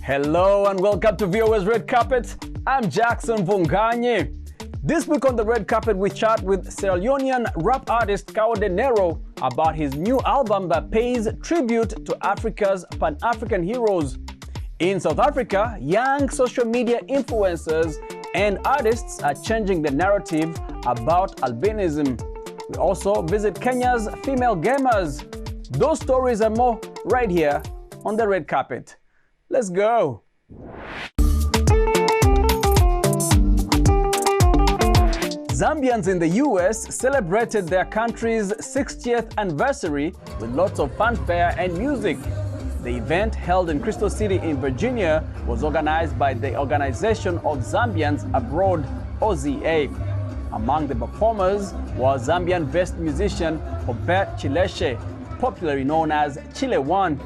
Hello and welcome to VOA's Red Carpet. I'm Jackson Mvunganyi. This week on the Red Carpet, we chat with Sierra Leonean rap artist Kao Denero about his new album that pays tribute to Africa's Pan-African heroes. In South Africa, young social media influencers and artists are changing the narrative about albinism. We also visit Kenya's female gamers. Those stories and more right here on the Red Carpet. Let's go. Zambians in the US celebrated their country's 60th anniversary with lots of fanfare and music. The event, held in Crystal City in Virginia, was organized by the Organization of Zambians Abroad, OZA. Among the performers was Zambian-based musician Robert Chileshe, popularly known as Chile One.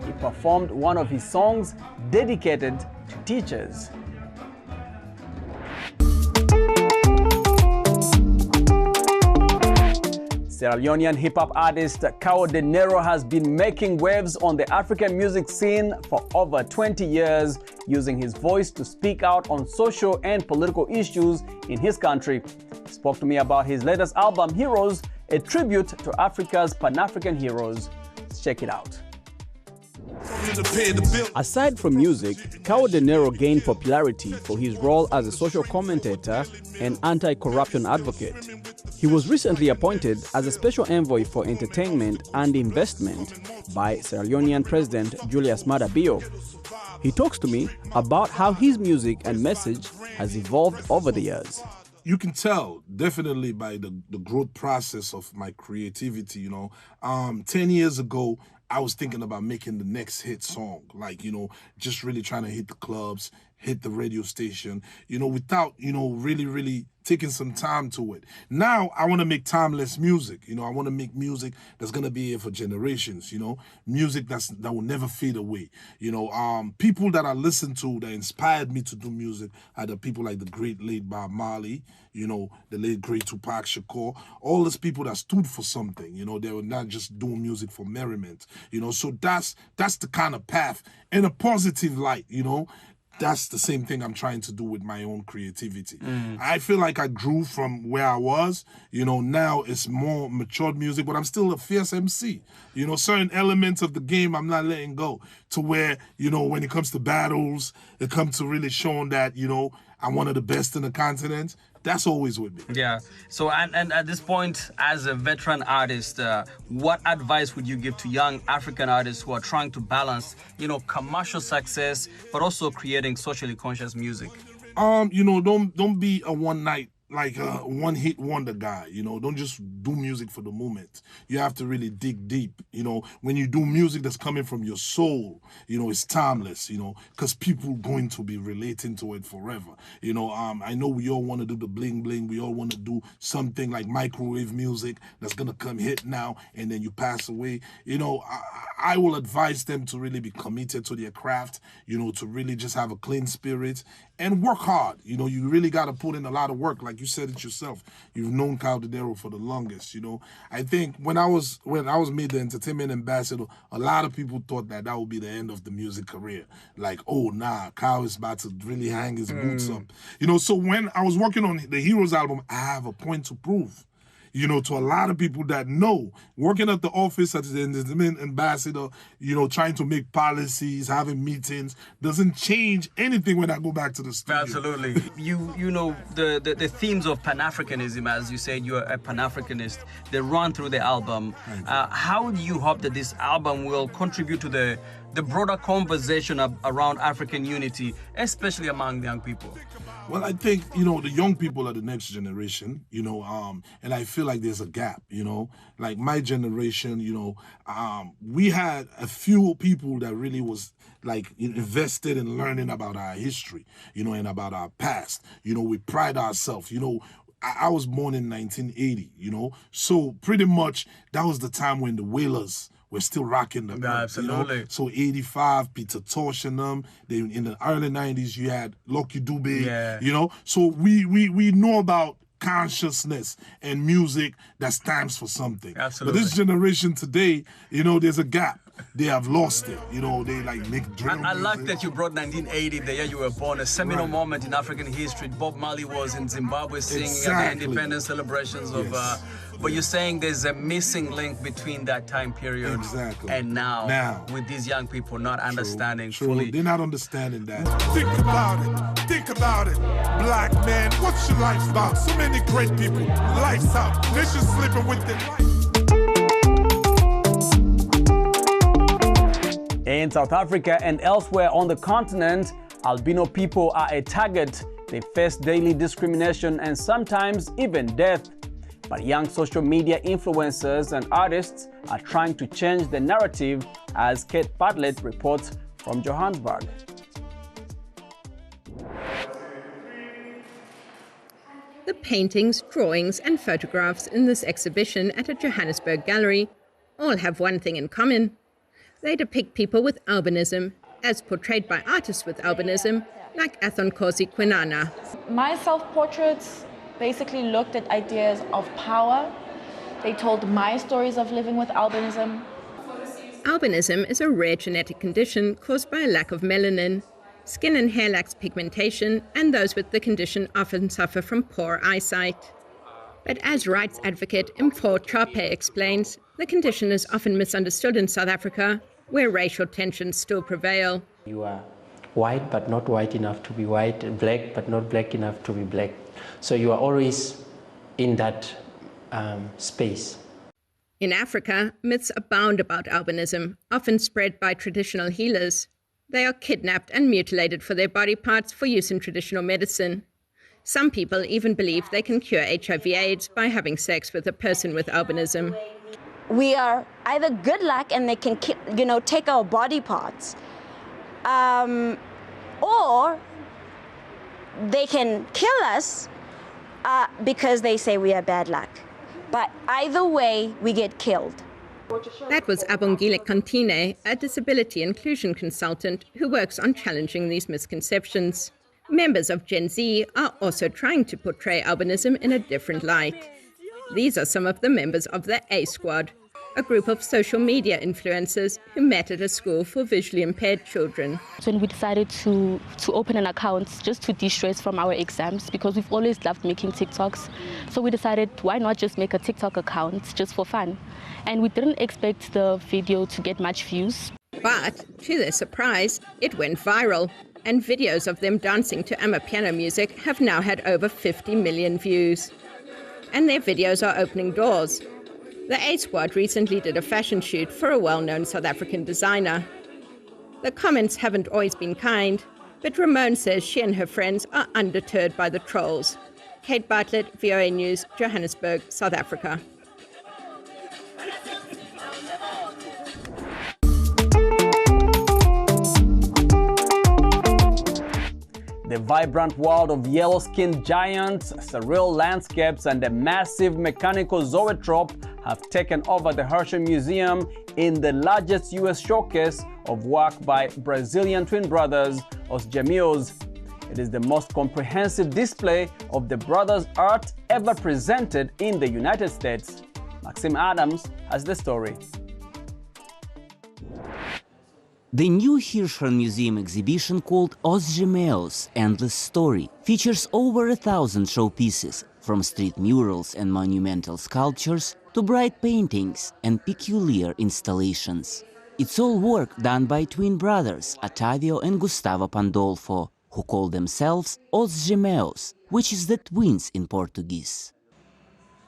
He performed one of his songs dedicated to teachers. Sierra Leonean hip-hop artist Kao Denero has been making waves on the African music scene for over 20 years, using his voice to speak out on social and political issues in his country. He spoke to me about his latest album, Heroes, a tribute to Africa's Pan-African heroes. Let's check it out. Aside from music, Kao Denero gained popularity for his role as a social commentator and anti-corruption advocate. He was recently appointed as a special envoy for entertainment and investment by Sierra Leonean President Julius Maada Bio. He talks to me about how his music and message has evolved over the years. You can tell definitely by the growth process of my creativity, 10 years ago, I was thinking about making the next hit song, just really trying to hit the clubs, hit the radio station, without, really taking some time to it. Now, I want to make timeless music. I want to make music that's going to be here for generations, music that will never fade away. People that I listened to that inspired me to do music are the people like the great late Bob Marley, the late great Tupac Shakur, all these people that stood for something, they were not just doing music for merriment, so that's the kind of path in a positive light, That's the same thing I'm trying to do with my own creativity. I feel like I grew from where I was. Now it's more matured music, but I'm still a fierce MC. Certain elements of the game I'm not letting go to where, when it comes to battles, it comes to really showing that, I'm one of the best in the continent. That's always with me. Yeah. So, and at this point, as a veteran artist, what advice would you give to young African artists who are trying to balance, commercial success, but also creating socially conscious music? Don't be a one-hit wonder guy, don't just do music for the moment. You have to really dig deep, when you do music that's coming from your soul, it's timeless, because people going to be relating to it forever. I know we all want to do the bling bling, we all want to do something like microwave music that's going to come hit now and then you pass away. I will advise them to really be committed to their craft, to really just have a clean spirit and work hard. You really got to put in a lot of work. Like you said it yourself, you've known Kao Denero for the longest. I think when I was made the entertainment ambassador, a lot of people thought that would be the end of the music career. Like, oh nah, Kao is about to really hang his boots up. So when I was working on the Heroes album, I have a point to prove. To a lot of people that know, working at the office as the entertainment ambassador, trying to make policies, having meetings, doesn't change anything when I go back to the studio. Absolutely. The themes of Pan-Africanism, as you said, you're a Pan-Africanist, they run through the album. How do you hope that this album will contribute to the broader conversation around African unity, especially among young people? Well, I think, the young people are the next generation, and I feel like there's a gap, like my generation, we had a few people that really was invested in learning about our history, and about our past. We pride ourselves, I was born in 1980, so pretty much that was the time when the Wailers we're still rocking them. Absolutely. So 85, Peter Tosh and them. In the early 90s, you had Lucky Dube. Yeah. So we know about consciousness and music that stands for something. Absolutely. But this generation today, there's a gap. they have lost it. You know, they like make drill I like music. that you brought 1980, the year you were born, a seminal moment in African history. Bob Marley was in Zimbabwe singing at the independence celebrations of... but you're saying there's a missing link between that time period and now, with these young people not understanding fully. They're not understanding that. Think about it. Think about it. Black man, what's your life about? So many great people. Lights out. Nations sleeping with their life. In South Africa and elsewhere on the continent, albino people are a target. They face daily discrimination and sometimes even death. But young social media influencers and artists are trying to change the narrative, as Kate Bartlett reports from Johannesburg. The paintings, drawings and photographs in this exhibition at a Johannesburg gallery all have one thing in common. They depict people with albinism, as portrayed by artists with albinism, like Athonkosi Kwinana. My self-portraits basically looked at ideas of power. They told my stories of living with albinism. Albinism is a rare genetic condition caused by a lack of melanin. Skin and hair lacks pigmentation, and those with the condition often suffer from poor eyesight. But as rights advocate Mpho Chape explains, the condition is often misunderstood in South Africa, where racial tensions still prevail. You are white but not white enough to be white, and black but not black enough to be black. So you are always in that space. In Africa, myths abound about albinism, often spread by traditional healers. They are kidnapped and mutilated for their body parts for use in traditional medicine. Some people even believe they can cure HIV/AIDS by having sex with a person with albinism. We are either good luck and they can, take our body parts, or they can kill us because they say we are bad luck. But either way, we get killed. That was Abongile Kantine, a disability inclusion consultant who works on challenging these misconceptions. Members of Gen Z are also trying to portray albinism in a different light. These are some of the members of the A Squad, a group of social media influencers who met at a school for visually impaired children. When we decided to open an account just to de-stress from our exams, because we've always loved making TikToks, so we decided why not just make a TikTok account just for fun. And we didn't expect the video to get much views. But to their surprise, it went viral, and videos of them dancing to Amapiano music have now had over 50 million views. And their videos are opening doors. The A Squad recently did a fashion shoot for a well-known South African designer. The comments haven't always been kind, but Ramon says she and her friends are undeterred by the trolls. Kate Bartlett, VOA News, Johannesburg, South Africa. The vibrant world of yellow-skinned giants, surreal landscapes, and a massive mechanical zoetrope have taken over the Herschel Museum in the largest U.S. showcase of work by Brazilian twin brothers, Os Gêmeos. It is the most comprehensive display of the brothers' art ever presented in the United States. Maxime Adams has the story. The new Hirschhorn Museum exhibition, called Os Gêmeos Endless Story, features over 1,000 showpieces, from street murals and monumental sculptures to bright paintings and peculiar installations. It's all work done by twin brothers Otávio and Gustavo Pandolfo, who call themselves Os Gêmeos, which is the twins in Portuguese.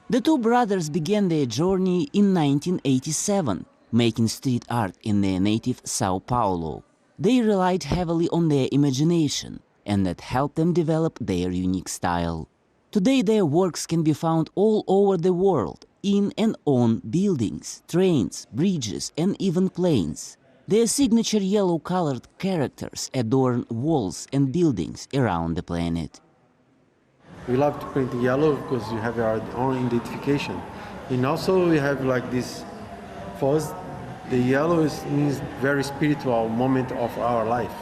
The two brothers began their journey in 1987, making street art in their native São Paulo. They relied heavily on their imagination, and that helped them develop their unique style. Today their works can be found all over the world, in and on buildings, trains, bridges, and even planes. Their signature yellow-colored characters adorn walls and buildings around the planet. We love to paint yellow because you have our own identification. And also we have like this, for us, the yellow means very spiritual moment of our life.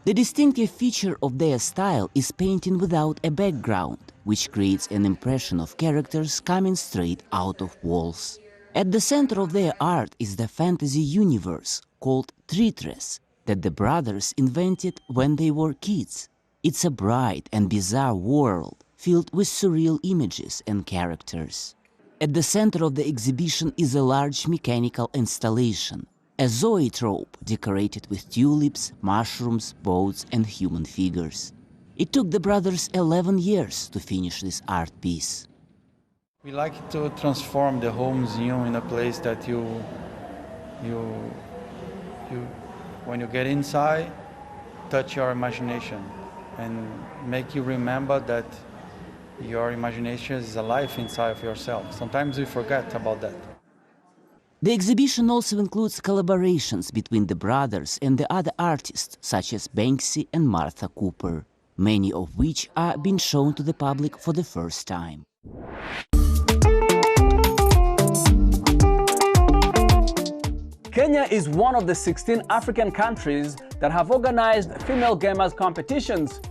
The distinctive feature of their style is painting without a background, which creates an impression of characters coming straight out of walls. At the center of their art is the fantasy universe called Treatress that the brothers invented when they were kids. It's a bright and bizarre world filled with surreal images and characters. At the center of the exhibition is a large mechanical installation, a zoetrope decorated with tulips, mushrooms, boats and human figures. It took the brothers 11 years to finish this art piece. We like to transform the whole museum in a place that when you get inside, touch your imagination and make you remember that your imagination is alive inside of yourself. Sometimes we forget about that. The exhibition also includes collaborations between the brothers and the other artists, such as Banksy and Martha Cooper, many of which are being shown to the public for the first time. Kenya is one of the 16 African countries that have organized female gamers competitions.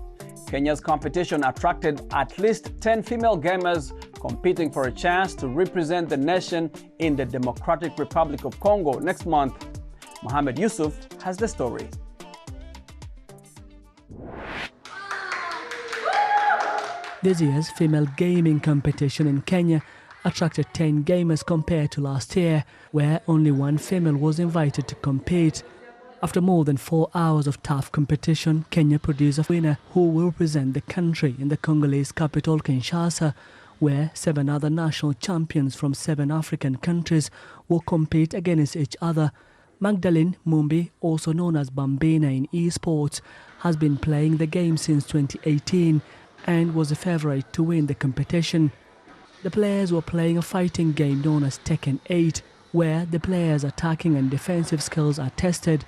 Kenya's competition attracted at least 10 female gamers competing for a chance to represent the nation in the Democratic Republic of Congo next month. Mohamed Yusuf has the story. This year's female gaming competition in Kenya attracted 10 gamers compared to last year, where only one female was invited to compete. After more than 4 hours of tough competition, Kenya produced a winner who will represent the country in the Congolese capital, Kinshasa, where 7 other national champions from 7 African countries will compete against each other. Magdalene Mumbi, also known as Bambina in esports, has been playing the game since 2018 and was a favorite to win the competition. The players were playing a fighting game known as Tekken 8, where the players' attacking and defensive skills are tested.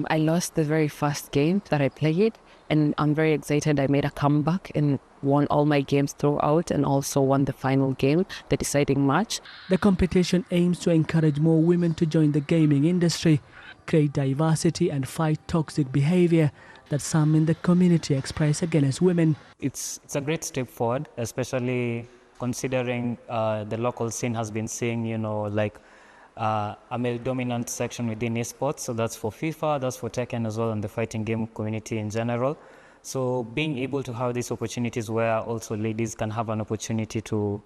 I lost the very first game that I played, and I'm very excited. I made a comeback and won all my games throughout and also won the final game, the deciding match. The competition aims to encourage more women to join the gaming industry, create diversity and fight toxic behavior that some in the community express against women. It's a great step forward, especially considering the local scene has been seeing, a male-dominant section within esports. So that's for FIFA, that's for Tekken as well, and the fighting game community in general. So being able to have these opportunities where also ladies can have an opportunity to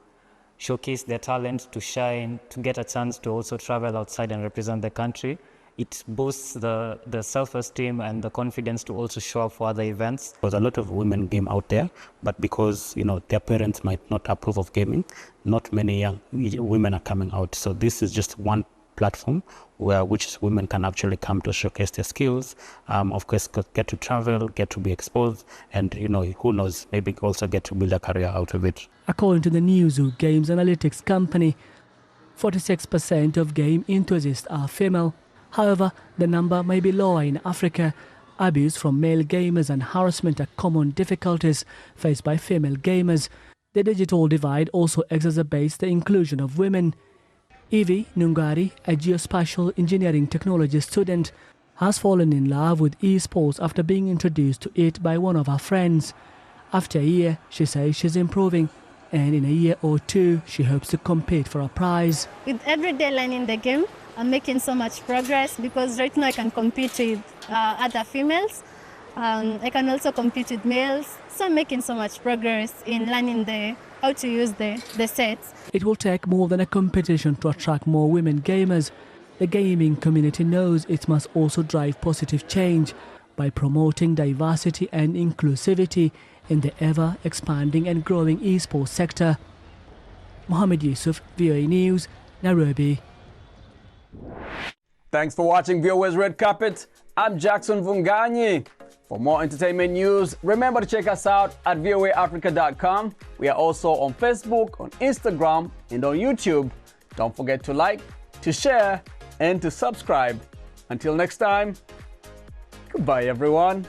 showcase their talent, to shine, to get a chance to also travel outside and represent the country, it boosts the self-esteem and the confidence to also show up for other events. There's a lot of women game out there, but because their parents might not approve of gaming, not many young women are coming out. So this is just one platform which women can actually come to showcase their skills, of course get to travel, get to be exposed, and who knows, maybe also get to build a career out of it. According to the Newzoo Games Analytics company, 46% of game enthusiasts are female. However, the number may be lower in Africa. Abuse from male gamers and harassment are common difficulties faced by female gamers. The digital divide also exacerbates the inclusion of women. Evie Nungari, a geospatial engineering technology student, has fallen in love with esports after being introduced to it by one of her friends. After a year, she says she's improving, and in a year or two, she hopes to compete for a prize. With every day learning the game, I'm making so much progress because right now I can compete with other females. I can also compete with males. So I'm making so much progress in learning how to use the sets. It will take more than a competition to attract more women gamers. The gaming community knows it must also drive positive change by promoting diversity and inclusivity in the ever-expanding and growing esports sector. Mohamed Yusuf, VOA News, Nairobi. Thanks for watching VOA's Red Carpet. I'm Jackson Mvunganyi. For more entertainment news, remember to check us out at voaafrica.com. We are also on Facebook, on Instagram, and on YouTube. Don't forget to like, to share, and to subscribe. Until next time, goodbye everyone.